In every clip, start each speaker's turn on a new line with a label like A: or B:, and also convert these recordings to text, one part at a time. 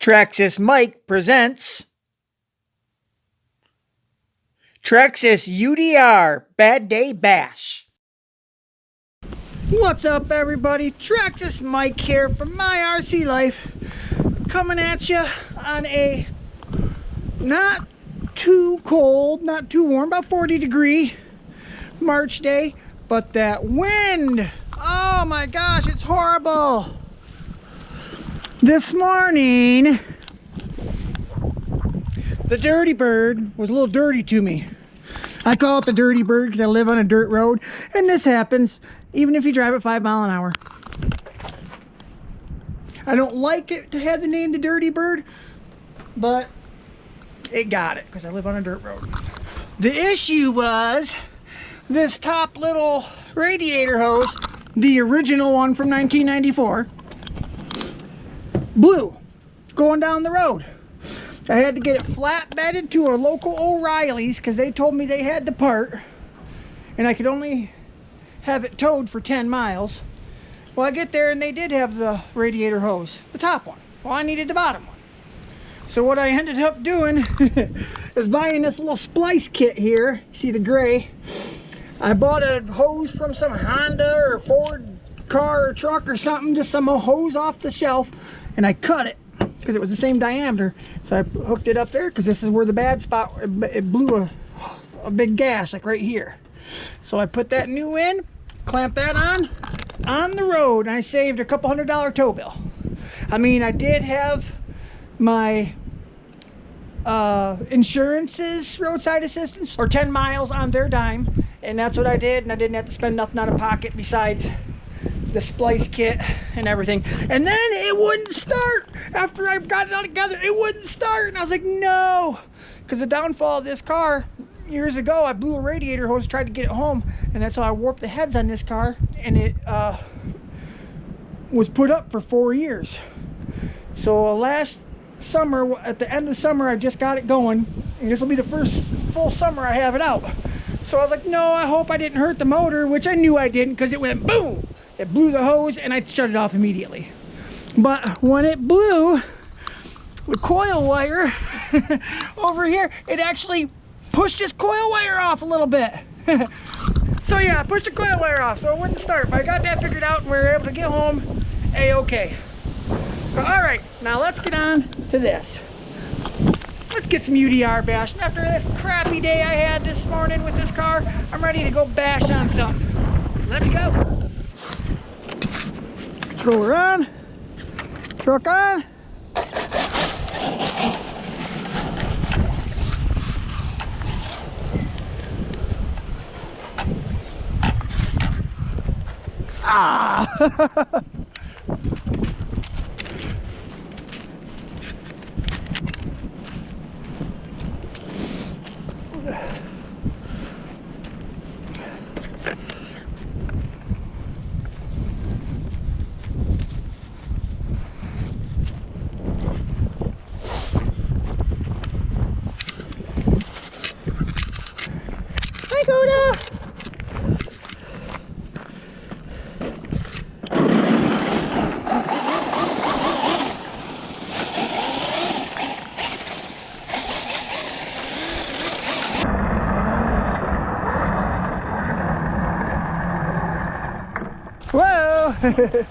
A: Traxxas Mike presents Traxxas UDR Bad Day Bash. What's up, everybody? Traxxas Mike here from My RC Life, coming at you on a not too cold, not too warm, about 40-degree March day, but that wind, oh my gosh, it's horrible. This morning, the dirty bird was a little dirty to me. I call it the dirty bird because I live on a dirt road, and this happens even if you drive at 5 miles an hour. I don't like it to have the name the dirty bird, but it got it because I live on a dirt road. The issue was this top little radiator hose, the original one from 1994, blew going down the road. I had to get it flatbedded to a local O'Reilly's because they told me they had the part and I could only have it towed for 10 miles. Well, I get there and they did have the radiator hose, the top one. Well, I needed the bottom one. So what I ended up doing is buying this little splice kit here. See the gray? I bought a hose from some Honda or Ford car or truck or something, just some hose off the shelf, and I cut it because it was the same diameter. So I hooked it up there because this is where the bad spot, it blew a big gash like right here. So I put that new in, clamped that on the road, and I saved a couple $100 tow bill. I mean, I did have my insurance's roadside assistance for 10 miles on their dime, and that's what I did, and I didn't have to spend nothing out of pocket besides the splice kit and everything. And then it wouldn't start. After I got it all together, it wouldn't start, and I was like, no, because the downfall of this car years ago, I blew a radiator hose, tried to get it home, and that's how I warped the heads on this car, and it was put up for 4 years. So last summer, at the end of summer, I just got it going, and this will be the first full summer I have it out. So I was like, no, I hope I didn't hurt the motor, which I knew I didn't because it went boom. It blew the hose and I shut it off immediately. But when it blew, the coil wire over here, it actually pushed this coil wire off a little bit. So yeah, I pushed the coil wire off so it wouldn't start. But I got that figured out and we were able to get home a-okay. All right, now let's get on to this. Let's get some UDR bashing. After this crappy day I had this morning with this car, I'm ready to go bash on something. Let's go. Controller on, truck on. Ah! Hi, Coda! Whoa!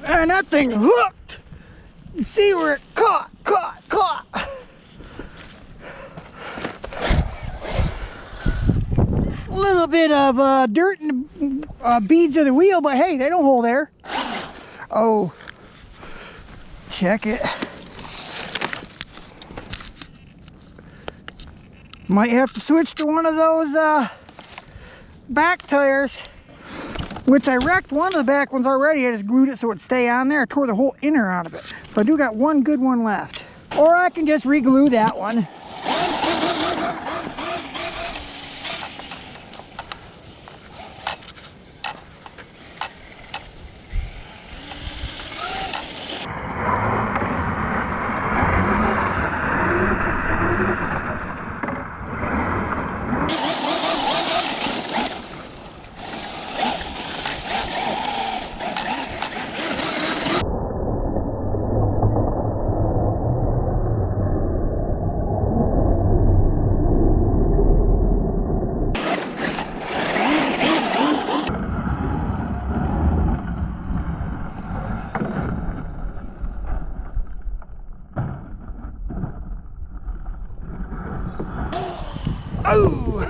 A: And that thing hooked. You see where it caught. A little bit of dirt and beads of the wheel, but hey, they don't hold air. Oh, check it. Might have to switch to one of those back tires, which I wrecked one of the back ones already. I just glued it so it'd stay on there. I tore the whole inner out of it. So I do got one good one left. Or I can just re-glue that one. Oh!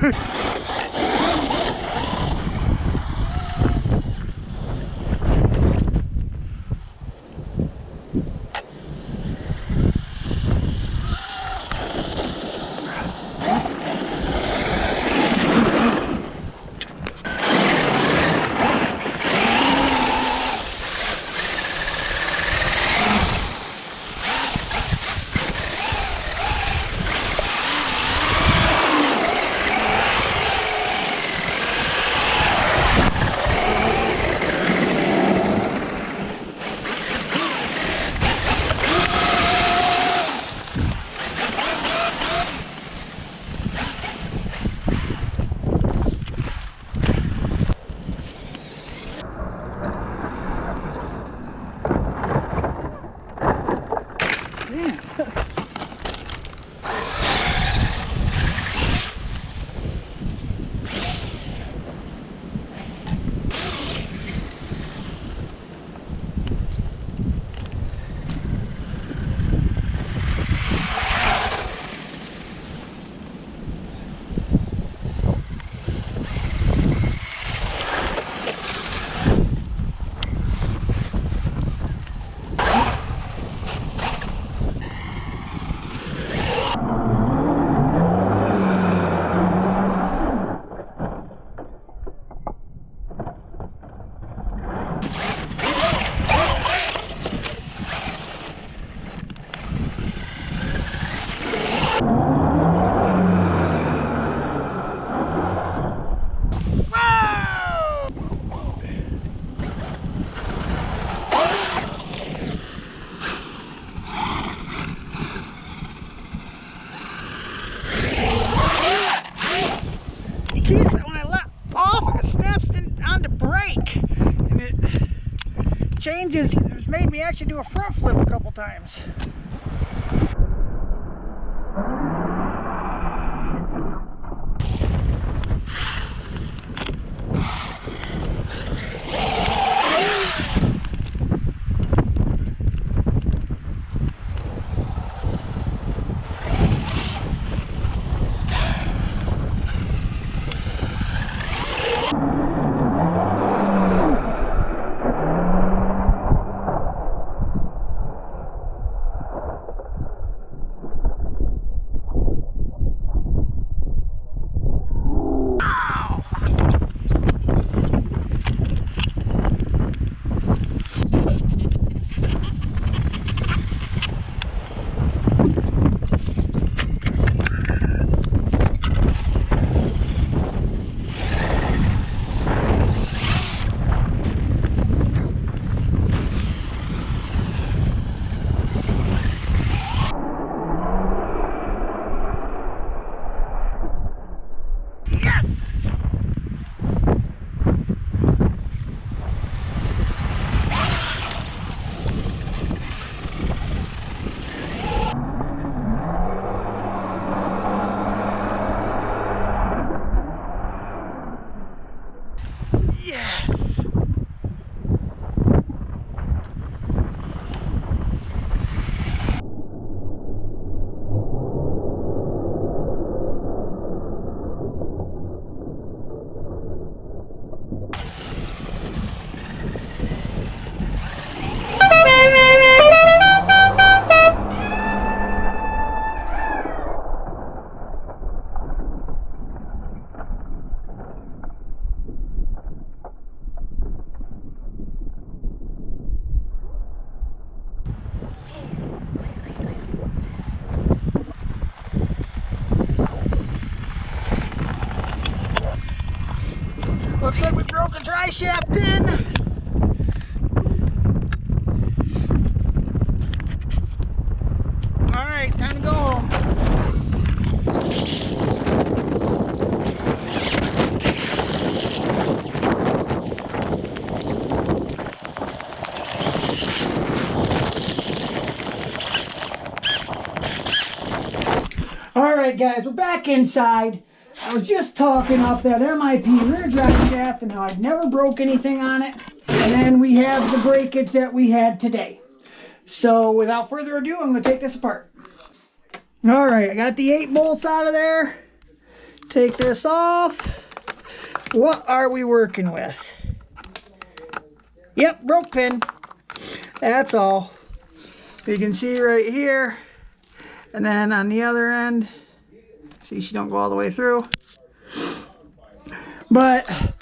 A: Changes, it's made me actually do a front flip a couple times. broke a dry shaft pin. All right, time to go home. All right, guys, we're back inside. I was just talking off that MIP rear drive shaft and how I'd never broke anything on it. And then we have the breakage that we had today. So without further ado, I'm going to take this apart. All right, I got the 8 bolts out of there. Take this off. What are we working with? Yep, broke pin. That's all. You can see right here. And then on the other end, see, she don't go all the way through. But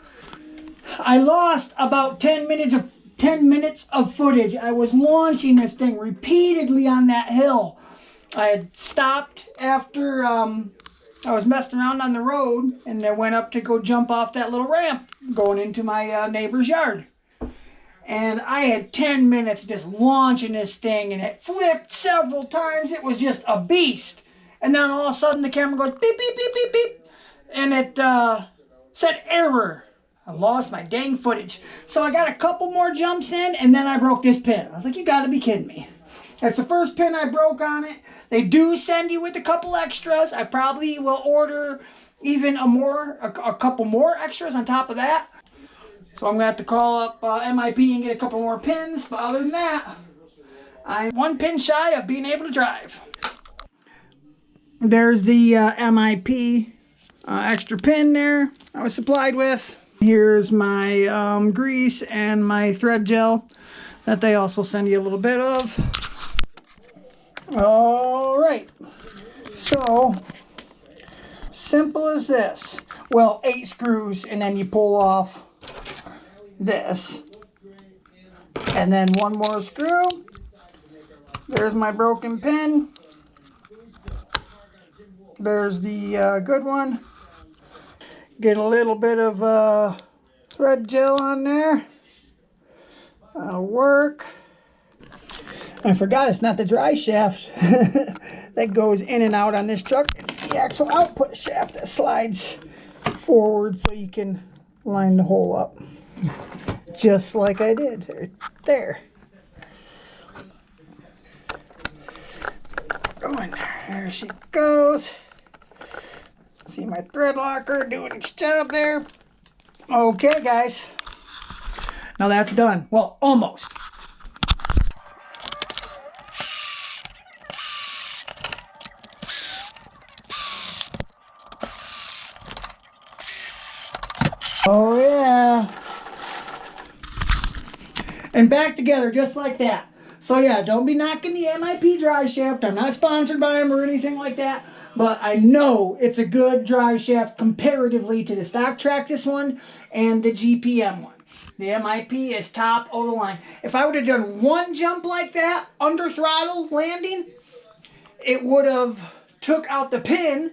A: I lost about 10 minutes of footage. I was launching this thing repeatedly on that hill. I had stopped after I was messing around on the road, and I went up to go jump off that little ramp going into my neighbor's yard. And I had 10 minutes just launching this thing, and it flipped several times. It was just a beast. And then all of a sudden the camera goes beep, beep, beep, beep, beep. And it said error. I lost my dang footage. So I got a couple more jumps in, and then I broke this pin. I was like, you gotta be kidding me. That's the first pin I broke on it. They do send you with a couple extras. I probably will order even a couple more extras on top of that. So I'm going to have to call up MIP and get a couple more pins. But other than that, I'm 1 pin shy of being able to drive. There's the MIP extra pin there I was supplied with. Here's my grease and my thread gel that they also send you a little bit of. All right. So, simple as this. Well, 8 screws, and then you pull off this, and then 1 more screw. There's my broken pin. There's the good one. Get a little bit of thread gel on there. That'll work. I forgot it's not the dry shaft that goes in and out on this truck. It's the actual output shaft that slides forward so you can line the hole up. Just like I did right there. Go in there. There she goes. See my thread locker doing its job there. Okay, guys. Now that's done. Well, almost. Oh, yeah. And back together just like that. So yeah, don't be knocking the MIP drive shaft. I'm not sponsored by them or anything like that, but I know it's a good drive shaft comparatively to the stock Traxxas one and the GPM one. The MIP is top of the line. If I would have done 1 jump like that under throttle landing, it would have took out the pin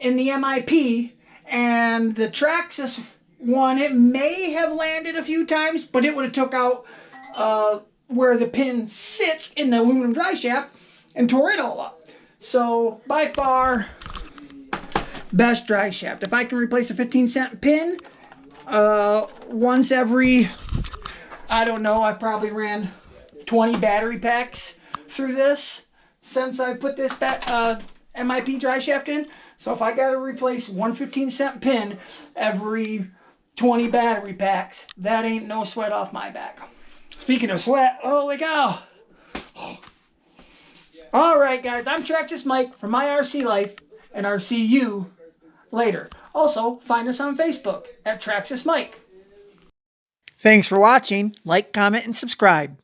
A: in the MIP, and the Traxxas one, it may have landed a few times, but it would have took out where the pin sits in the aluminum drive shaft and tore it all up. So by far, best drive shaft. If I can replace a 15-cent pin once every, I don't know, I've probably ran 20 battery packs through this since I put this MIP drive shaft in. So if I got to replace one 15-cent pin every 20 battery packs, that ain't no sweat off my back. Speaking of sweat, holy cow. All right, guys, I'm Traxxas Mike from My RC Life, and I'll see you later. Also, find us on Facebook at Traxxas Mike. Thanks for watching. Like, comment, and subscribe.